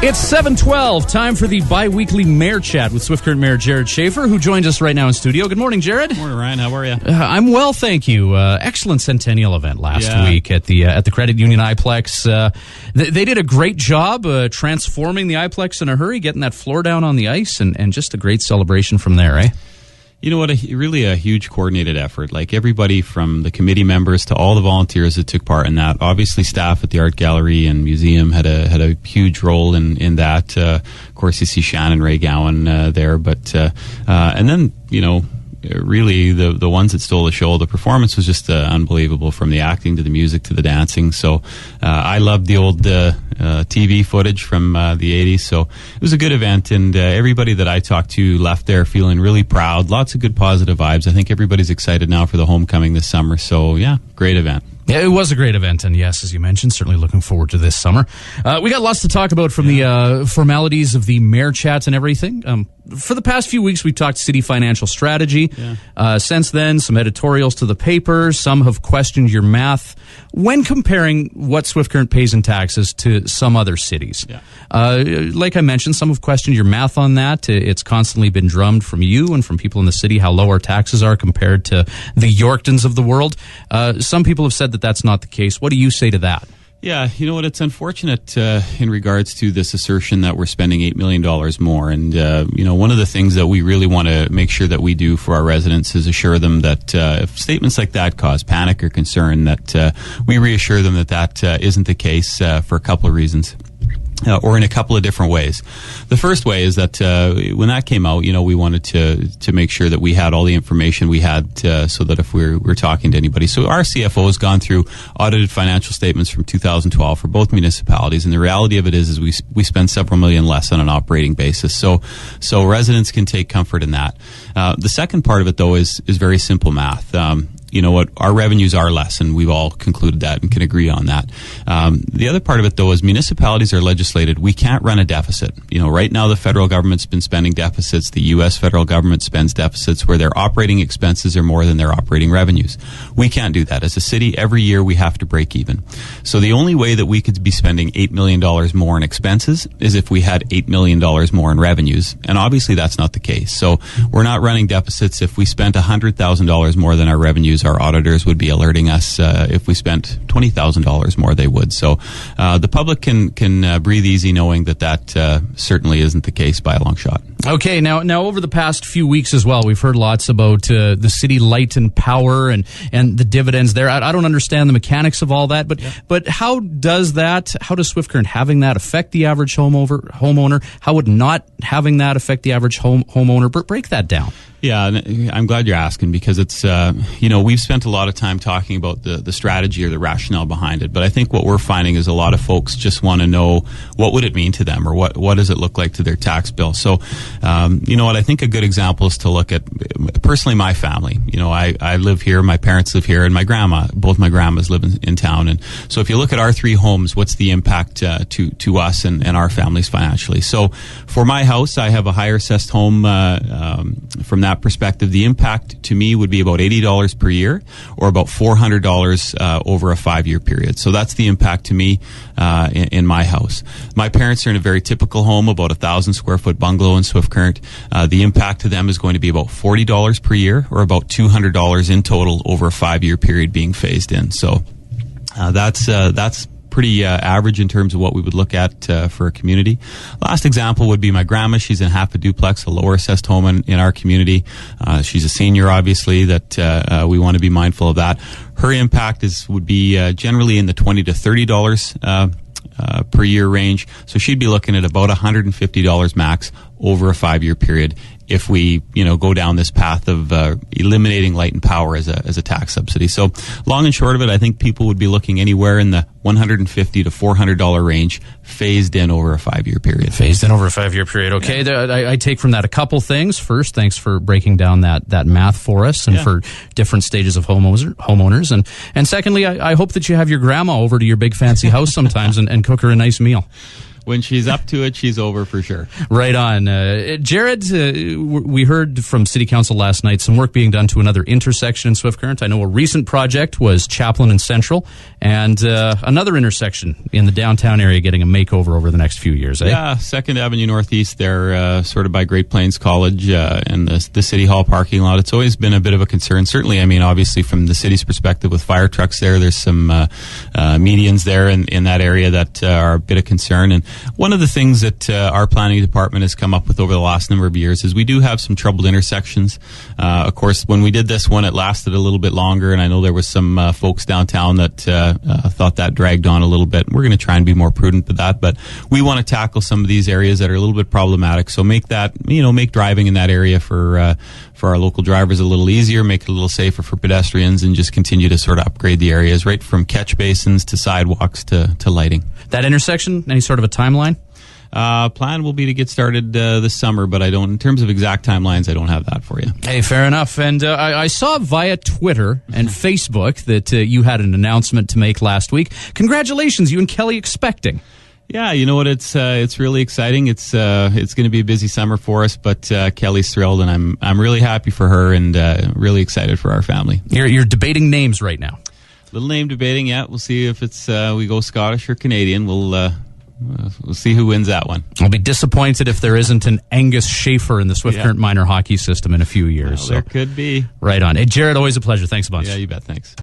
It's 7:12, time for the bi-weekly Mayor Chat with Swift Current Mayor Jerrod Schafer, who joins us right now in studio. Good morning, Jerrod. Good morning, Ryan. How are you? I'm well, thank you. Excellent Centennial event last week at the Credit Union iPlex. They did a great job transforming the iPlex in a hurry, getting that floor down on the ice, and just a great celebration from there, eh? You know what? Really a huge coordinated effort. Like everybody from the committee members to all the volunteers that took part in that. Obviously, staff at the art gallery and museum had a huge role in that. Of course, you see Shannon Ray Gowan there, but and then really the ones that stole the show. The performance was just unbelievable, from the acting to the music to the dancing. So I loved the old TV footage from the 80s. So it was a good event, and everybody that I talked to left there feeling really proud. Lots of good positive vibes. I think everybody's excited now for the homecoming this summer. So yeah, great event. Yeah, it was a great event, and yes, as you mentioned, certainly looking forward to this summer. We got lots to talk about from the formalities of the mayor chats and everything. For the past few weeks, we've talked city financial strategy. Since then, some editorials to the paper. Some have questioned your math when comparing what Swift Current pays in taxes to some other cities. Like I mentioned, some have questioned your math on that. It's constantly been drummed from you and from people in the city how low our taxes are compared to the Yorktons of the world. Some people have said that that's not the case. What do you say to that? Yeah, you know what? It's unfortunate in regards to this assertion that we're spending $8 million more. And, one of the things that we really want to make sure that we do for our residents is assure them that if statements like that cause panic or concern, that we reassure them that isn't the case for a couple of reasons. Or in a couple of different ways. The first way is that when that came out, we wanted to make sure that we had all the information we had so that if we're talking to anybody. So our CFO has gone through audited financial statements from 2012 for both municipalities, and the reality of it is we spend several million less on an operating basis. So residents can take comfort in that. The second part of it, though, is very simple math. You know what, our revenues are less, and we've all concluded that and can agree on that. The other part of it, though, is municipalities are legislated. We can't run a deficit. Right now the federal government's been spending deficits. The U.S. federal government spends deficits where their operating expenses are more than their operating revenues. We can't do that. As a city, every year we have to break even. So the only way that we could be spending $8 million more in expenses is if we had $8 million more in revenues. And obviously that's not the case. So we're not running deficits. If we spent $100,000 more than our revenues, our auditors would be alerting us. If we spent $20,000 more, they would. So the public can breathe easy knowing that certainly isn't the case by a long shot. Okay, now over the past few weeks as well, we've heard lots about the city light and power and the dividends there. I don't understand the mechanics of all that, but how does Swift Current having that affect the average homeowner? How would not having that affect the average homeowner? Break that down. Yeah, I'm glad you're asking, because it's, we've spent a lot of time talking about the strategy or the rationale behind it. But I think what we're finding is a lot of folks just want to know what would it mean to them, or what does it look like to their tax bill. So, I think a good example is to look at, personally, my family. I live here, my parents live here, and both my grandmas live in town. And so if you look at our three homes, what's the impact to us and our families financially? So for my house, I have a higher assessed home from that perspective. The impact to me would be about $80 per year, or about $400 over a 5-year period. So that's the impact to me in my house. My parents are in a very typical home, about 1,000 square foot bungalow in Swift Current. The impact to them is going to be about $40 per year, or about $200 in total over a 5-year period being phased in. So that's pretty average in terms of what we would look at for a community. Last example would be my grandma. She's in half a duplex, a lower assessed home in our community. She's a senior, obviously, that we want to be mindful of that. Her impact would be generally in the $20 to $30 per year range. So she'd be looking at about $150 max over a 5-year period if we, go down this path of eliminating light and power as a tax subsidy. So long and short of it, I think people would be looking anywhere in the $150 to $400 range, phased in over a 5-year period. Phased in over a 5-year period. Okay, yeah. I take from that a couple things. First, thanks for breaking down that math for us and for different stages of homeowners. And secondly, I hope that you have your grandma over to your big fancy house sometimes and cook her a nice meal. When she's up to it, she's over for sure. Right on. Jerrod, we heard from City Council last night some work being done to another intersection in Swift Current. I know a recent project was Chaplin and Central, and another intersection in the downtown area getting a makeover over the next few years, eh? Yeah, 2nd Avenue Northeast there, sort of by Great Plains College and the City Hall parking lot. It's always been a bit of a concern. Certainly, I mean, obviously from the city's perspective with fire trucks there's some medians there in that area that are a bit of concern. And one of the things that our planning department has come up with over the last number of years is we do have some troubled intersections. Of course, when we did this one, it lasted a little bit longer, and I know there was some folks downtown that thought that dragged on a little bit. We're going to try and be more prudent with that, but we want to tackle some of these areas that are a little bit problematic. So make driving in that area for our local drivers a little easier, make it a little safer for pedestrians, and just continue to sort of upgrade the areas, right from catch basins to sidewalks to lighting. That intersection, any sort of a timeline? Plan will be to get started this summer, but in terms of exact timelines, I don't have that for you. Hey, fair enough. And I saw via Twitter and Facebook that you had an announcement to make last week. Congratulations, you and Kelly expecting. Yeah, you know what? It's really exciting. It's going to be a busy summer for us, but Kelly's thrilled, and I'm really happy for her and really excited for our family. You're debating names right now. Little name debating, yeah. We'll see if it's we go Scottish or Canadian. We'll see who wins that one. I'll be disappointed if there isn't an Angus Schafer in the Swift Current minor hockey system in a few years. Well, there could be. Right on. Hey, Jerrod, always a pleasure. Thanks a bunch. Yeah, you bet. Thanks.